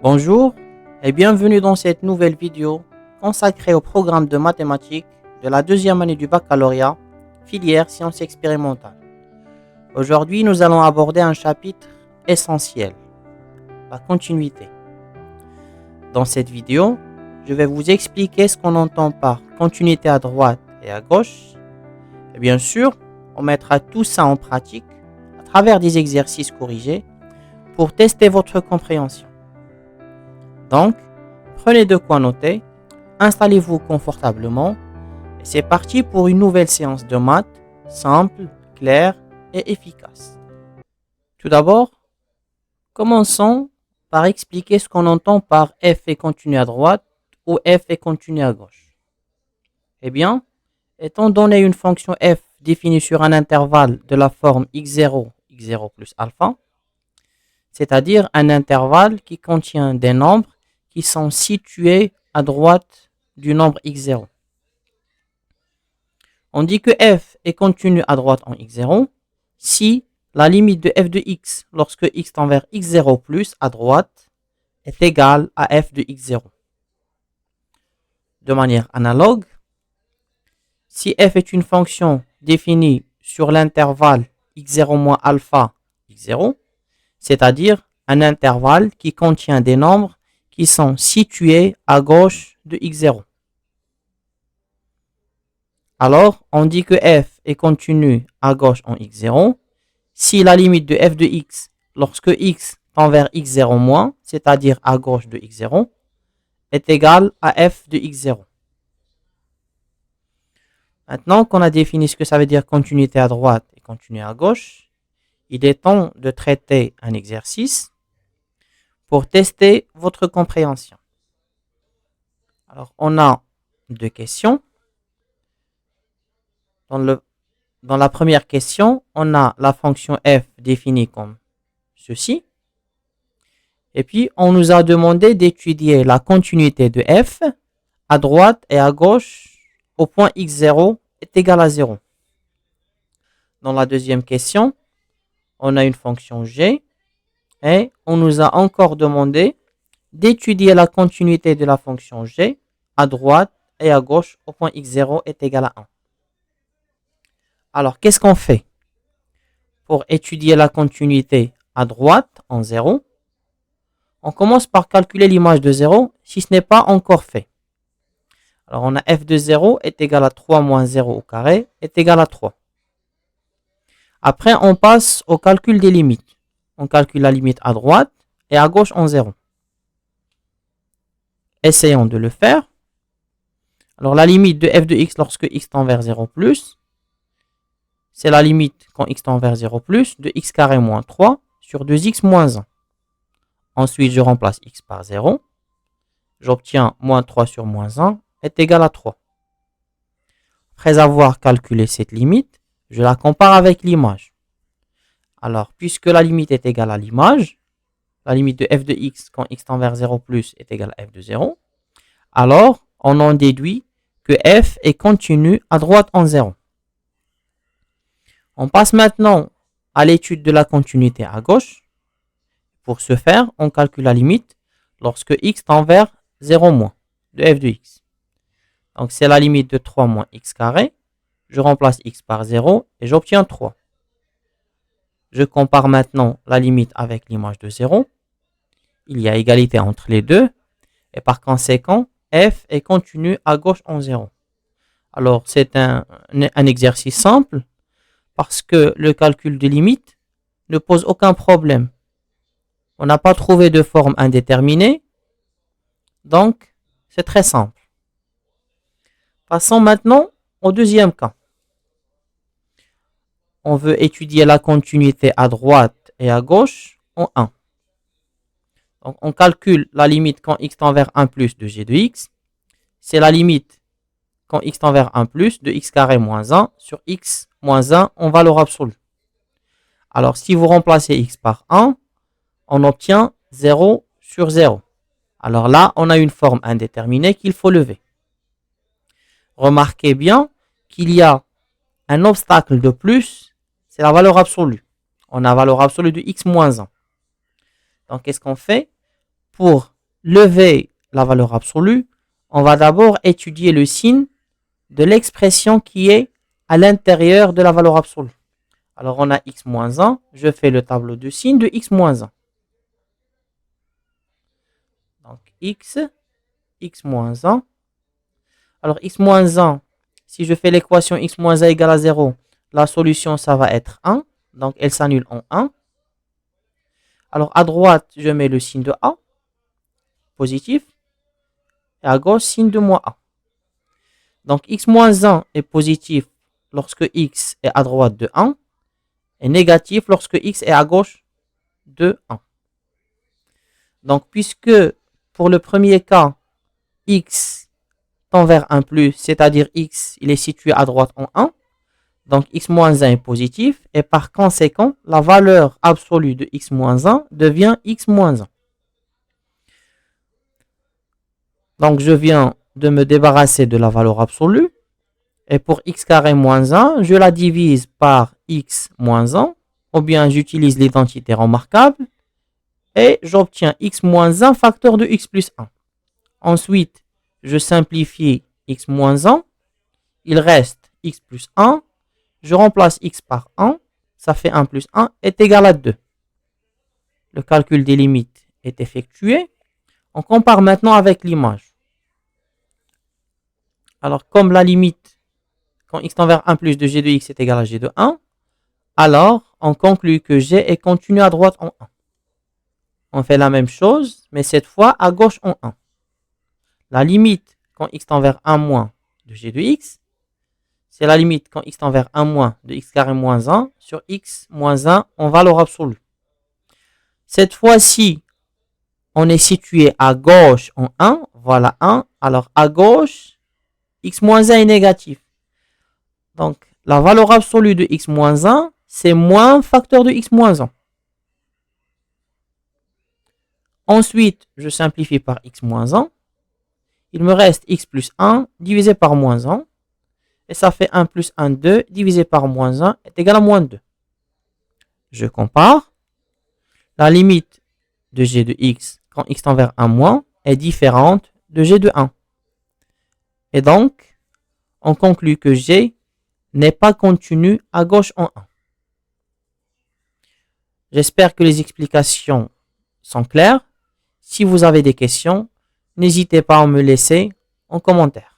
Bonjour et bienvenue dans cette nouvelle vidéo consacrée au programme de mathématiques de la deuxième année du baccalauréat, filière sciences expérimentales. Aujourd'hui, nous allons aborder un chapitre essentiel, la continuité. Dans cette vidéo, je vais vous expliquer ce qu'on entend par continuité à droite et à gauche. Et bien sûr, on mettra tout ça en pratique à travers des exercices corrigés pour tester votre compréhension. Donc, prenez de quoi noter, installez-vous confortablement et c'est parti pour une nouvelle séance de maths simple, claire et efficace. Tout d'abord, commençons par expliquer ce qu'on entend par f est continu à droite ou f est continu à gauche. Eh bien, étant donné une fonction f définie sur un intervalle de la forme x0, x0 plus alpha, c'est-à-dire un intervalle qui contient des nombres qui sont situés à droite du nombre x0. On dit que f est continu à droite en x0 si la limite de f de x lorsque x tend vers x0 plus à droite est égale à f de x0. De manière analogue, si f est une fonction définie sur l'intervalle x0 moins alpha x0, c'est-à-dire un intervalle qui contient des nombres qui sont situés à gauche de x0. Alors, on dit que f est continu à gauche en x0 si la limite de f de x lorsque x tend vers x0 moins, c'est-à-dire à gauche de x0, est égale à f de x0. Maintenant qu'on a défini ce que ça veut dire continuité à droite et continuité à gauche, il est temps de traiter un exercice pour tester votre compréhension. Alors, on a deux questions. Dans la première question, on a la fonction f définie comme ceci. Et puis, on nous a demandé d'étudier la continuité de f à droite et à gauche au point x0 est égal à 0. Dans la deuxième question, on a une fonction g et on nous a encore demandé d'étudier la continuité de la fonction g à droite et à gauche au point x0 est égal à 1. Alors, qu'est-ce qu'on fait? Pour étudier la continuité à droite en 0, on commence par calculer l'image de 0 si ce n'est pas encore fait. Alors, on a f de 0 est égal à 3 moins 0 au carré est égal à 3. Après, on passe au calcul des limites. On calcule la limite à droite et à gauche en 0. Essayons de le faire. Alors, la limite de f de x lorsque x tend vers 0 plus, c'est la limite quand x tend vers 0 plus de x carré moins 3 sur 2x moins 1. Ensuite, je remplace x par 0. J'obtiens moins 3 sur moins 1 est égal à 3. Après avoir calculé cette limite, je la compare avec l'image. Alors, puisque la limite est égale à l'image, la limite de f de x quand x tend vers 0 plus est égale à f de 0, alors on en déduit que f est continu à droite en 0. On passe maintenant à l'étude de la continuité à gauche. Pour ce faire, on calcule la limite lorsque x tend vers 0 moins de f de x. Donc c'est la limite de 3 moins x carré. Je remplace x par 0 et j'obtiens 3. Je compare maintenant la limite avec l'image de 0. Il y a égalité entre les deux. Et par conséquent, f est continu à gauche en 0. Alors c'est un exercice simple parce que le calcul de limite ne pose aucun problème. On n'a pas trouvé de forme indéterminée. Donc, c'est très simple. Passons maintenant au deuxième cas. On veut étudier la continuité à droite et à gauche en 1. Donc, on calcule la limite quand x tend vers 1 plus de g de x. C'est la limite quand x tend vers 1 plus de x carré moins 1 sur x moins 1 en valeur absolue. Alors, si vous remplacez x par 1, on obtient 0 sur 0. Alors là, on a une forme indéterminée qu'il faut lever. Remarquez bien qu'il y a un obstacle de plus, c'est la valeur absolue. On a la valeur absolue de x moins 1. Donc, qu'est-ce qu'on fait? Pour lever la valeur absolue, on va d'abord étudier le signe de l'expression qui est à l'intérieur de la valeur absolue. Alors, on a x moins 1. Je fais le tableau de signes de x moins 1. Donc, x moins 1. Alors, x moins 1, si je fais l'équation x moins 1 égale à 0, la solution, ça va être 1. Donc, elle s'annule en 1. Alors, à droite, je mets le signe de A, positif. Et à gauche, signe de moins A. Donc, x moins 1 est positif lorsque x est à droite de 1. Et négatif lorsque x est à gauche de 1. Donc, puisque pour le premier cas, x tend vers 1 plus, c'est-à-dire x, il est situé à droite en 1. Donc, x moins 1 est positif. Et par conséquent, la valeur absolue de x moins 1 devient x moins 1. Donc, je viens de me débarrasser de la valeur absolue. Et pour x carré moins 1, je la divise par x moins 1. Ou bien, j'utilise l'identité remarquable. Et j'obtiens x moins 1 facteur de x plus 1. Ensuite, je simplifie x moins 1. Il reste x plus 1. Je remplace x par 1. Ça fait 1 plus 1 est égal à 2. Le calcul des limites est effectué. On compare maintenant avec l'image. Alors, comme la limite, quand x tend vers 1 plus de g de x est égal à g de 1, alors on conclut que g est continu à droite en 1. On fait la même chose, mais cette fois à gauche en 1. La limite quand x tend vers 1 moins de g de x, c'est la limite quand x tend vers 1 moins de x carré moins 1 sur x moins 1 en valeur absolue. Cette fois-ci, on est situé à gauche en 1. Voilà 1. Alors à gauche, x moins 1 est négatif. Donc la valeur absolue de x moins 1, c'est moins facteur de x moins 1. Ensuite, je simplifie par x moins 1. Il me reste x plus 1 divisé par moins 1. Et ça fait 1 plus 1, 2 divisé par moins 1 est égal à moins 2. Je compare. La limite de g de x quand x tend vers 1 moins est différente de g de 1. Et donc, on conclut que g n'est pas continu à gauche en 1. J'espère que les explications sont claires. Si vous avez des questions, n'hésitez pas à me laisser en commentaire.